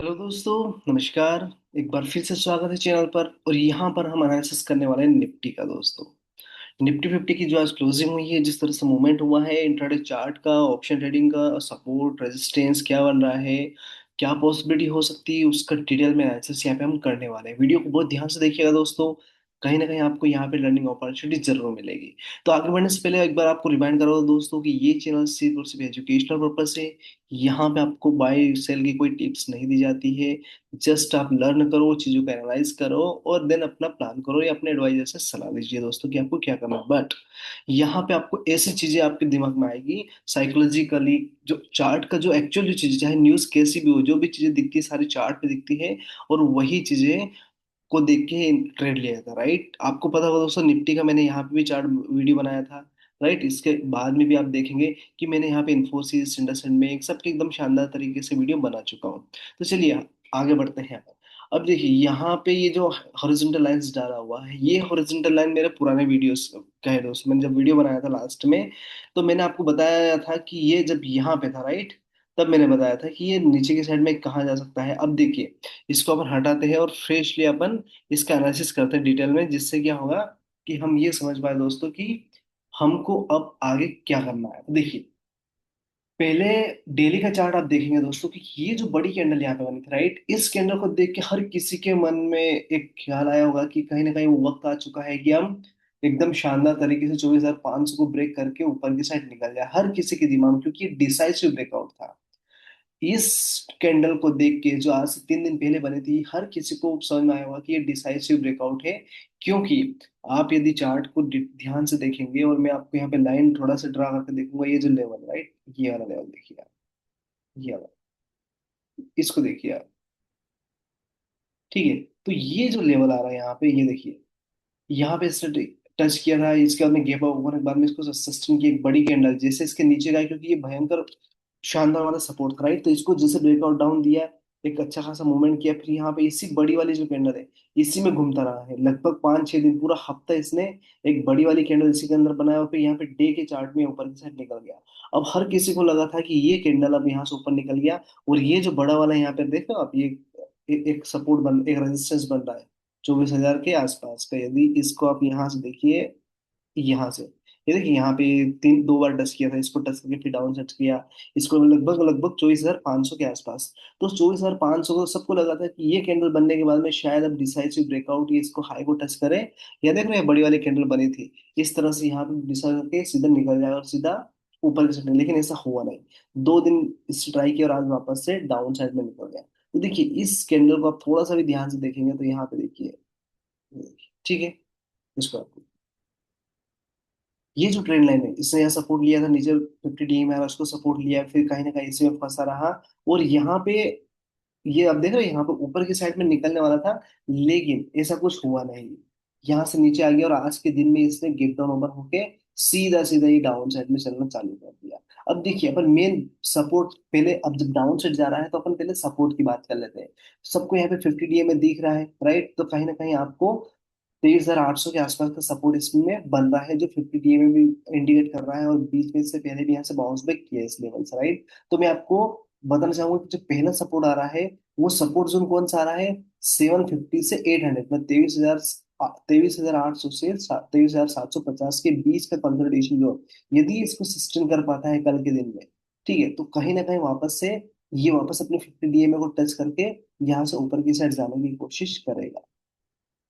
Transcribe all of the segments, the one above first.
Hello दोस्तों, नमस्कार। एक बार फिर से स्वागत है चैनल पर। और यहाँ पर हम एनालिसिस करने वाले हैं निफ्टी का दोस्तों। निफ्टी फिफ्टी की जो आज क्लोजिंग हुई है, जिस तरह से मूवमेंट हुआ है इंट्राडे चार्ट का, ऑप्शन ट्रेडिंग का, सपोर्ट रेजिस्टेंस क्या बन रहा है, क्या पॉसिबिलिटी हो सकती है, उसका डिटेल में एनालिसिस यहाँ पे हम करने वाले हैं। वीडियो को बहुत ध्यान से देखिएगा दोस्तों। कहीं ना कहीं आपको यहाँ पे लर्निंग अपॉर्चुनिटी जरूर मिलेगी। तो आगे बढ़ने से पहले एक बार आपको रिमाइंड करो दोस्तों कि ये चैनल सिर्फ और सिर्फ एजुकेशनल पर्पस है। यहाँ पे आपको बाय सेल की कोई टिप्स नहीं दी जाती है। जस्ट आप लर्न करो, चीजों को एनालाइज करो और देन अपना प्लान करो या अपने एडवाइजर से सलाह लीजिए दोस्तों कि आपको क्या करना है। बट यहाँ पे आपको ऐसी चीजें आपके दिमाग में आएगी साइकोलॉजिकली, जो चार्ट का जो एक्चुअल जो चीजें, चाहे न्यूज कैसी भी हो, जो भी चीजें दिखती है सारी चार्ट पे दिखती है। और वही चीजें को देख के ट्रेड लिया था, राइट। आपको पता होगा दोस्तों, निफ्टी का मैंने यहाँ पे भी चार्ट वीडियो बनाया था, राइट। इसके बाद में भी आप देखेंगे कि मैंने यहाँ पे इन्फोसिस, इंडसइंड में एक सबके एकदम शानदार तरीके से वीडियो बना चुका हूँ। तो चलिए आगे बढ़ते हैं। अब देखिए यहाँ पे ये जो हॉरिजॉन्टल लाइंस डाला हुआ है, ये हॉरिजॉन्टल लाइन मेरे पुराने वीडियोस का है दोस्त। मैंने जब वीडियो बनाया था लास्ट में, तो मैंने आपको बताया था कि ये जब यहाँ पे था, राइट, तब मैंने बताया था कि ये नीचे की साइड में कहाँ जा सकता है। अब देखिए, इसको अपन हटाते हैं और फ्रेशली अपन इसका एनालिसिस करते हैं डिटेल में, जिससे क्या होगा कि हम ये समझ पाए दोस्तों कि हमको अब आगे क्या करना है। तो देखिए, पहले डेली का चार्ट आप देखेंगे दोस्तों कि ये जो बड़ी कैंडल यहाँ पे बनी थी, राइट, इस कैंडल को देख के हर किसी के मन में एक ख्याल आया होगा कि कहीं ना कहीं वो वक्त आ चुका है कि हम एकदम शानदार तरीके से 24,500 को ब्रेक करके ऊपर की साइड निकल जाए, हर किसी के दिमाग में, क्योंकि ये डिसाइसिव ब्रेकआउट था। इस कैंडल को देख के, जो आज से 3 दिन पहले बनी थी, हर किसी को समझ में आया होगा कि ये डिसाइसिव ब्रेकआउट है। क्योंकि आप यदि चार्ट को ध्यान से देखेंगे, और मैं आपको यहाँ पे लाइन थोड़ा सा ड्रा करके देखूंगा, ये जो लेवल, राइट, ये वाला लेवल देखिए आप, ये वाला, इसको देखिए आप। ठीक है, तो ये जो लेवल आ रहा है यहाँ पे, ये देखिए, यहाँ पे इसने टच किया था, इसके बाद में गैप अप होने के बाद में इसको सस्टेन की एक बड़ी कैंडल, जैसे इसके नीचे गया, क्योंकि ये भयंकर शानदार वाला सपोर्ट था, राइट। तो इसको जैसे ब्रेकआउट डाउन दिया, एक अच्छा खासा मूवमेंट किया, फिर यहाँ पे इसी बड़ी वाली जो कैंडल है, इसी में घूमता रहा है लगभग 5-6 दिन, पूरा हफ्ता इसने एक बड़ी वाली कैंडल इसी के अंदर बनाया, और फिर यहाँ पे डे के चार्ट में ऊपर की साइड निकल गया। अब हर किसी को लगा था कि ये कैंडल अब यहाँ से ऊपर निकल गया, और ये जो बड़ा वाला यहाँ पे देखो आप, ये एक सपोर्ट बन, एक रेजिस्टेंस बन रहा है 24,000 के आसपास का। यदि इसको आप यहाँ से देखिए, यहाँ से, ये देखिए, यहाँ पे 2 बार टच किया था, इसको टच करके फिर डाउन सेट किया, इसको लगभग लगभग 24,500 के आसपास। तो 24,500 को सबको लगा था कि ये कैंडल बनने के बाद में शायद अब डिसाइसिव ब्रेकआउट, ये इसको हाई को टच करे। या देख रहे हैं, बड़ी वाली कैंडल बनी थी, इस तरह से यहाँ पे डिसाइड करके सीधा निकल जाए और सीधा ऊपर की साइड, लेकिन ऐसा हुआ नहीं। 2 दिन इस ट्राई किया और आज वापस से डाउन साइड में निकल गया। तो देखिए, इस कैंडल को आप थोड़ा सा भी ध्यान से देखेंगे तो यहाँ पे देखिए, ठीक है, इसको आप, ये जो ट्रेंड लाइन है, इसने यहाँ सपोर्ट लिया था नीचे, 50 डीएम है, उसको सपोर्ट लिया, फिर कहीं ना कहीं इसी में फंसा रहा। और यहाँ पे ये आप देख रहे हैं, यहाँ पे ऊपर की साइड में निकलने वाला था, लेकिन ऐसा कुछ हुआ नहीं। यहाँ से नीचे आ गया, और आज के दिन में इसने गेट डाउन ओवर होके सीधा सीधा ही डाउन साइड में चलना चालू कर दिया। अब देखिए, अपन मेन सपोर्ट पहले, अब जब डाउन साइड जा रहा है तो अपन पहले सपोर्ट की बात कर लेते हैं। सबको यहाँ पे 50 डीएम में दिख रहा है, राइट। तो कहीं ना कहीं आपको 23,800 के आसपास का सपोर्ट इसमें बन रहा है, जो 50 डीए में भी इंडिकेट कर रहा है, और बीच में इससे पहले भी यहाँ से बाउंस बैक किया है इस लेवल से, राइट। तो मैं आपको बताना चाहूंगा कि जो पहला सपोर्ट आ रहा है, वो सपोर्ट जोन कौन सा आ रहा है, 750 से 800, मतलब 23,800 से 23,750 के बीच का कंसोलिडेशन जोन। यदि इसको सस्टेन कर पाता है कल के दिन में, ठीक है, तो कहीं ना कहीं वापस से ये वापस अपने 50 डीएमए को टच करके यहाँ से ऊपर की साइड जाने की कोशिश करेगा,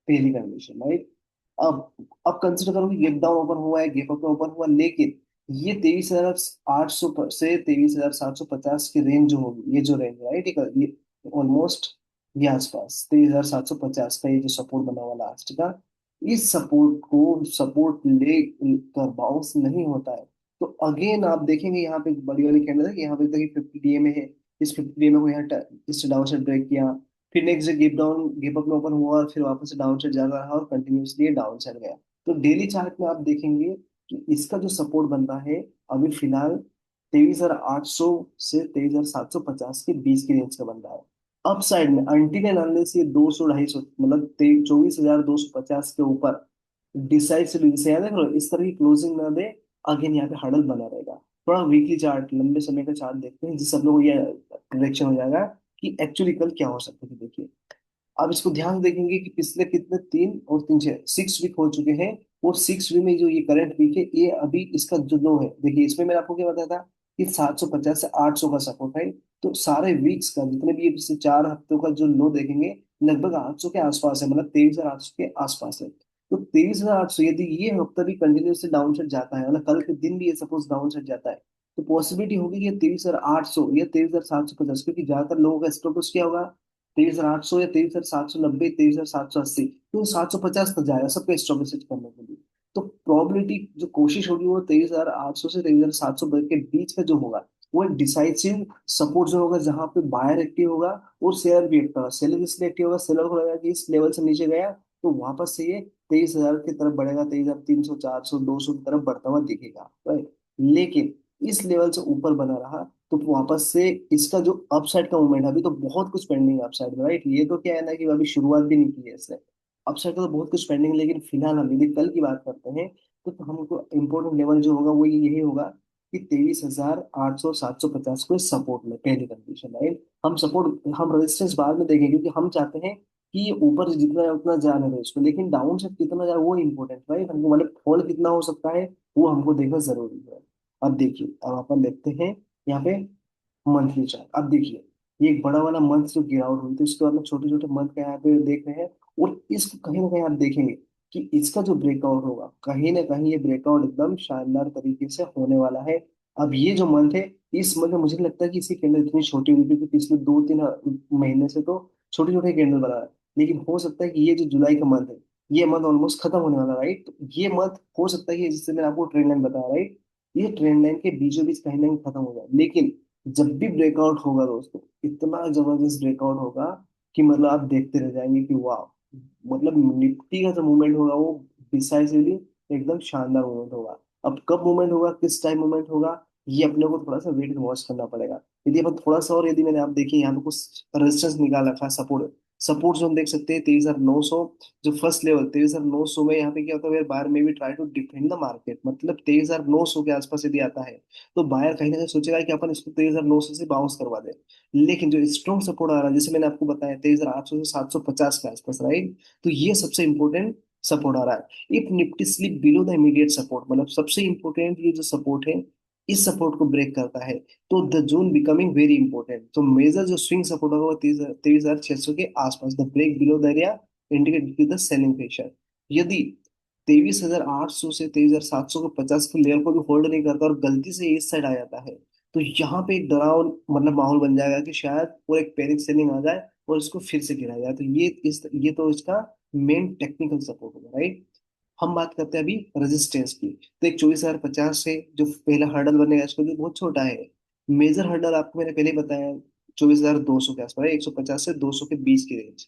पहली कंडीशन, राइट। अब कंसिडर करो कि गैप डाउन ओपन हुआ है, गैप अप ओपन हुआ, लेकिन ये 23,800 से 23,750 की रेंज जो होगी, ये जो रेंज, राइट, ये ऑलमोस्ट ये आसपास 23,750 का ये जो सपोर्ट बना हुआ लास्ट का, इस सपोर्ट को सपोर्ट ले कर बाउंस नहीं होता है, तो अगेन आप देखेंगे यहाँ पे एक बड़ी वाली कैंडल है, यहाँ पे देखिए 50 डीएमए है, इस 50 डीएमए को यहाँ इस डाउन साइड ब्रेक किया, फिर next day gap down, gap up में ओपन हुआ, और फिर वापस से डाउन साइड जा रहा है, और कंटिन्यूसली डाउन साइड गया। तो डेली चार्ट में आप देखेंगे कि इसका जो सपोर्ट बन रहा है अभी फिलहाल 23,800 से 23,750 के बीच की रेंज का बन रहा है। अप साइड में अंटिल एंड अनलेस ये 200-250, मतलब 24,250 के ऊपर डिसाइसिव से, याद है, इस तरह की क्लोजिंग ना दे, अगेन यहाँ पे हडल बना रहेगा। थोड़ा वीकली चार्ट, लंबे समय का चार्ट देखते हैं, जिससे सब लोग ये डायरेक्शन हो जाएगा कि एक्चुअली कल क्या हो सकता है। देखिए, आप इसको ध्यान से देखेंगे कि पिछले कितने 3 और 3 6 6 वीक हो चुके हैं। और 6 वीक में जो ये करंट वीक है, ये अभी इसका जो लो है, देखिए इसमें मैंने आपको क्या बताया था कि 750 से 800 का सपोर्ट है। तो सारे वीक्स का जितने भी ये पिछले 4 हफ्तों का जो लो देखेंगे, लगभग 800 के आसपास है, मतलब 23,800 के आसपास है। तो 23,800 यदि ये हफ्ता भी कंटिन्यूसली डाउन साइड जाता है, मतलब कल के दिन भी ये सपोज डाउन साइड जाता है, तो पॉसिबिलिटी होगी कि ये 23,800 या 23,750, क्योंकि ज्यादातर लोगों का स्टॉप लॉस क्या होगा, 23,800 या 23,790, 23,780, तो 750 तक जाएगा सबको स्टॉपेज करने के लिए। तो प्रोबेबिलिटी जो कोशिश होगी वो 23,800 से 23,700 के बीच का जो होगा, वो एक डिसाइसिव सपोर्ट जो होगा, जहां पे बायर एक्टिव होगा और सेलर भी एक्टिव होगा। सेलर इसलिए एक्टिव होगा, सेलर को लगेगा कि इस लेवल से नीचे गया तो वापस से ये 23,000 की तरफ बढ़ेगा, 23,300, 400, 200 की तरफ बढ़ता हुआ दिखेगा, राइट। लेकिन इस लेवल से ऊपर बना रहा तो वापस से इसका जो अपसाइड का मूवमेंट, अभी तो बहुत कुछ पेंडिंग है अपसाइड में, राइट। ये तो क्या है ना कि अभी शुरुआत भी नहीं की है इसने, अपसाइड का तो बहुत कुछ पेंडिंग, लेकिन फिलहाल हम यदि कल की बात करते हैं तो हमको इम्पोर्टेंट लेवल जो होगा वो यही होगा कि 23,800 750 को सपोर्ट में, पहली कंडीशन, राइट। हम रेजिस्टेंस बाद में देखेंगे, क्योंकि हम चाहते हैं कि ये ऊपर से जितना है उतना जाने रहे उसको, लेकिन डाउन से कितना जाए वो इम्पोर्टेंट, राइट। हमको मतलब फॉल कितना हो सकता है वो हमको देखना जरूरी है। अब देखिए, अब अपन देखते हैं यहाँ पे मंथली चार्ट। अब देखिए, ये एक बड़ा वाला मंथ जो गिरावट हुई थी, उसके बाद में छोटे छोटे मंथ का यहाँ पे देख रहे हैं। और इसको कहीं ना कहीं आप देखेंगे कि इसका जो ब्रेकआउट होगा, कहीं ना कहीं ये ब्रेकआउट एकदम शानदार तरीके से होने वाला है। अब ये जो मंथ है, इस मंथ में मुझे नहीं लगता कि इसकी कैंडल इतनी छोटी हुई, क्योंकि पिछले 2 3 महीने से तो छोटे छोटे कैंडल बना है। लेकिन हो सकता है कि ये जो जुलाई का मंथ है, ये मंथ ऑलमोस्ट खत्म होने वाला, राइट। तो ये मंथ हो सकता है कि जिससे मैंने आपको ट्रेंड लाइन बताया, राइट, ये ट्रेंड लाइन के बीचों बीच कहीं ना कहीं खत्म हो जाए। लेकिन जब भी ब्रेकआउट होगा दोस्तों, इतना जबरदस्त ब्रेकआउट होगा कि मतलब आप देखते रह जाएंगे कि वाह, मतलब निफ्टी का जो मूवमेंट होगा वो डिसाइसिवली एकदम शानदार मूवमेंट होगा। अब कब मूवमेंट होगा, किस टाइम मूवमेंट होगा, ये अपने को थोड़ा सा वेट एंड वॉच करना पड़ेगा। यदि अपन थोड़ा सा और, यदि मैंने आप देखिए यहाँ पे कुछ रेजिस्टेंस निकाल रखा है, सपोर्ट सपोर्ट जो हम देख सकते हैं 23,900, जो फर्स्ट लेवल 23,900 में, यहाँ पे क्या होता है, बाहर में भी try to defend the market, मतलब 23,900 के आसपास यदि आता है तो बायर कहीं ना कहीं सोचेगा कि अपन इसको 23,900 से बाउंस करवा दे। लेकिन जो स्ट्रॉन्ग सपोर्ट आ रहा है, जैसे मैंने आपको बताया 23,800 से 750 के आसपास, राइट, तो ये सबसे इंपॉर्टेंट सपोर्ट आ रहा है। If Nifty slip below the immediate support, मतलब सबसे इंपॉर्टेंट ये जो सपोर्ट है, इस सपोर्ट को ब्रेक करता है तो the zone becoming very important. तो मेजर जो स्विंग सपोर्ट होगा वो 23,600 के आसपास, the break below the area indicate the selling pressure. यदि 23,800 से 23,700 के 50 के लेवल को भी होल्ड नहीं करता और गलती से इस साइड आ जाता है, तो यहाँ पे एक डराव मतलब माहौल बन जाएगा कि शायद वो एक पैनिक सेलिंग आ जाए और इसको फिर से गिराया जाए। तो ये तो इसका मेन टेक्निकल सपोर्ट होगा, राइट। हम बात करते हैं अभी रेजिस्टेंस की। तो एक 24,050 से जो पहला हर्डल बनेगा, इसको जो बहुत छोटा है, मेजर हर्डल आपको मैंने पहले ही बताया 24,200 के आसपास, 150 से 200 के बीच की रेंज।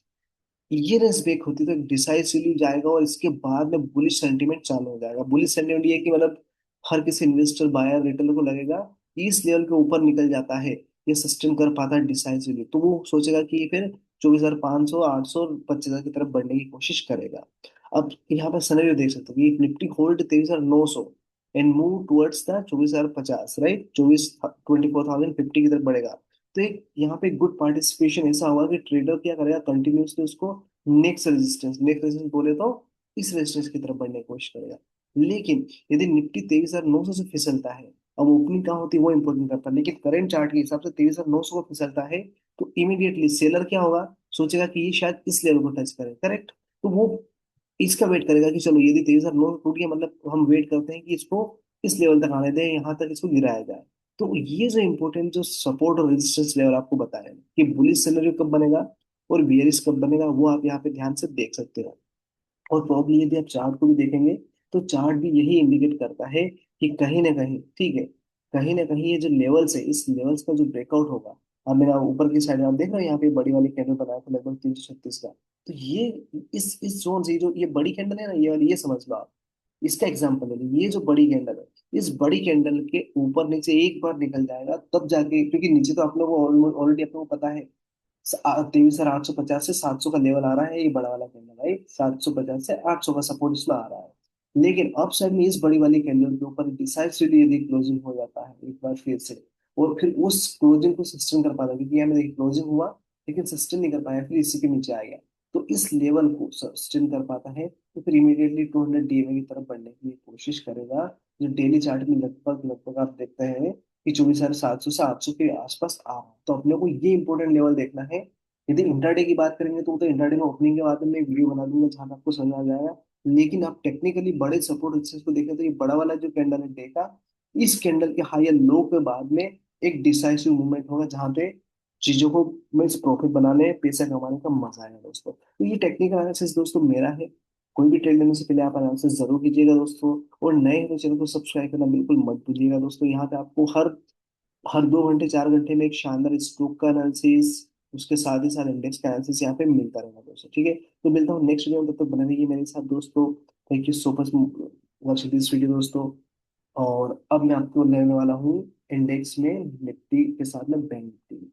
ये रेस ब्रेक होती तो डिसाइसिवली जाएगा और इसके बाद में बुलिश सेंटीमेंट चालू हो जाएगा। बुलिश सेंटीमेंट ये कि मतलब हर किसी इन्वेस्टर बायर रिटेलर को लगेगा कि इस लेवल के ऊपर निकल जाता है, ये सस्टेन कर पाता है डिसाइसिवली, तो वो सोचेगा कि फिर 24,500, 800, 25,000 की तरफ बढ़ने की कोशिश करेगा। अब यहाँ पर सिनेरियो देख सकते हो कि Nifty hold 23,900 and move towards the 24,050, right, 24,050 की तरफ बढ़ेगा। तो एक यहाँ पे गुड पार्टिसिपेशन ऐसा होगा कि ट्रेडर क्या करेगा, कंटिन्यूसली उसको नेक्स्ट रेजिस्टेंस बोले तो इस रेजिस्टेंस की तरफ बढ़ने की कोशिश करेगा। लेकिन यदि निफ्टी 23,900 से फिसलता है, अब ओपनिंग कहाँ होती है वो इंपॉर्टेंट करता है, लेकिन करंट चार्ट के हिसाब से 23,900 को फिसलता है, तो इमीडिएटली सेलर क्या होगा, सोचेगा कि ये शायद इस लेवल को टच करे, करेक्ट। तो वो इसका वेट करेगा कि चलो यदि 23,900 टूट गया, मतलब हम वेट करते हैं कि इसको इस लेवल तक आने दें, यहाँ तक इसको गिराया जाए। तो ये जो इंपॉर्टेंट जो सपोर्ट और रेजिस्टेंस लेवल आपको बताया है कि बुलिश सिनेरियो कब बनेगा और बियरिश कब बनेगा, वो आप यहाँ पे ध्यान से देख सकते हो। और प्रॉब्लली यदि आप चार्ट को भी देखेंगे तो चार्ट भी यही इंडिकेट करता है कि कहीं ना कहीं, ठीक है, कहीं ना कहीं ये जो लेवल्स है, इस लेवल्स का जो ब्रेकआउट होगा। अब मेरा ऊपर की साइड आप देख रहे हो, यहाँ पे बड़ी वाली कैंडल बनाया था लगभग 336 का। तो ये इस जोन से जो ये बड़ी कैंडल है ना, ये वाली, ये समझ लो आप, इसका एग्जाम्पल ले लीजिए। ये जो बड़ी कैंडल है, इस बड़ी कैंडल के ऊपर नीचे एक बार निकल जाएगा तब जाके, क्योंकि नीचे तो आप लोगों को ऑलरेडी आप लोगों को पता है 23,850 से 700 का लेवल आ रहा है, ये बड़ा वाला कैंडल, राइट, 750 से 800 का सपोर्ट इसमें आ रहा है। लेकिन अप साइड में इस बड़ी वाली कैंडल के ऊपर डिसाइसिवली यदि क्लोजिंग हो जाता है एक बार फिर से, और फिर उस क्लोजिंग को सस्टेन कर पाता है, क्योंकि यहाँ में देखिए क्लोजिंग हुआ लेकिन सस्टेन नहीं कर पाया, फिर इसी के नीचे आ गया। तो इस लेवल को सस्टेन कर पाता है तो फिर इमीडिएटली 200 डीएमए की तरफ बढ़ने की कोशिश करेगा। जो डेली चार्ट में लगभग लगभग आप देखते हैं कि 24,700 से 800 के आसपास आ रहा है। तो अपने को ये इंपॉर्टेंट लेवल देखना है। यदि इंट्राडे की बात करेंगे तो वो तो इंट्राडे में ओपनिंग के बाद में मैं वीडियो बना दूंगा जहां पे आपको समझ आ जाएगा। लेकिन आप टेक्निकली बड़े सपोर्ट रेजिस्टेंस को देखें तो ये बड़ा वाला जो कैंडल है डे का, इस कैंडल के हाई या लो के बाद में एक डिसाइसिव मूवमेंट होगा जहां पे चीजों को में प्रॉफिट बनाने पैसा कमाने का मजा आएगा दोस्तों। तो ये टेक्निकल एनालिसिस दोस्तों मेरा है। कोई भी ट्रेड लेने से पहले आप एनालिसिस जरूर कीजिएगा दोस्तों। और नए हैं तो चैनल को सब्सक्राइब करना बिल्कुल मत भूलिएगा दोस्तों। यहाँ पे आपको हर हर 2 घंटे 4 घंटे में एक शानदार स्टॉक का एनालिसिस, उसके साथ ही साथ इंडेक्स का एनालिसिस यहाँ पे मिलता रहेगा दोस्तों। ठीक है, तो मिलता हूँ नेक्स्ट वीडियो में, तब तक बने रहिए मेरे साथ दोस्तों। Thank you so much watching this video दोस्तों। और अब मैं आपको लेने वाला हूँ इंडेक्स में निफ्टी के साथ में बैंक निफ्टी।